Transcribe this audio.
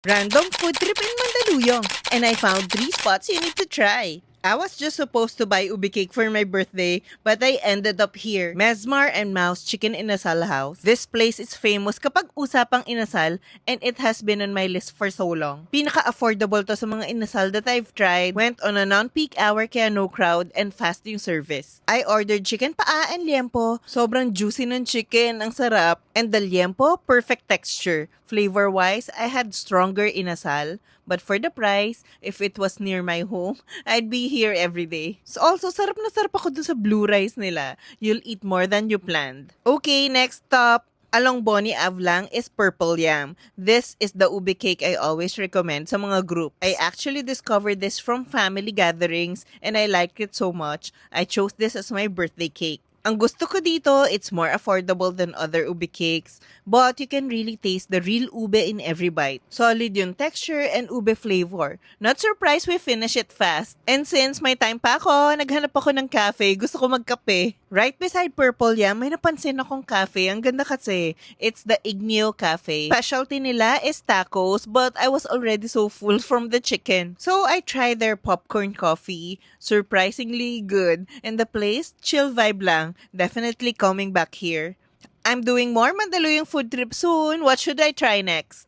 Random food trip in Mandaluyong, and I found 3 spots you need to try. I was just supposed to buy ubi cake for my birthday, but I ended up here. Mesmar and Mouse Chicken Inasal House. This place is famous kapag usapang inasal, and it has been on my list for so long. Pinaka-affordable to sa mga inasal that I've tried. Went on a non-peak hour kaya no crowd and fast yung service. I ordered chicken paa and liempo. Sobrang juicy ng chicken, ang sarap. And the liempo, perfect texture. Flavor-wise, I had stronger inasal. But for the price, if it was near my home, I'd be here every day. So also, sarap na sarap ako dun sa blue rice nila. You'll eat more than you planned. Okay, next stop. Along Bonnie Avlang is Purple Yam. This is the ubi cake I always recommend sa mga groups. I actually discovered this from family gatherings and I liked it so much. I chose this as my birthday cake. Ang gusto ko dito, it's more affordable than other ube cakes, but you can really taste the real ube in every bite. Solid yung texture and ube flavor. Not surprised we finish it fast. And since may time pa ako, naghanap ako ng cafe, gusto ko magkape. Right beside Purple Yam, may napansin akong cafe. Ang ganda kasi. It's the Igneo Cafe. Specialty nila is tacos, but I was already so full from the chicken. So I tried their popcorn coffee. Surprisingly good. And the place, chill vibe lang. Definitely coming back here. I'm doing more Mandaluyong food trip soon. What should I try next?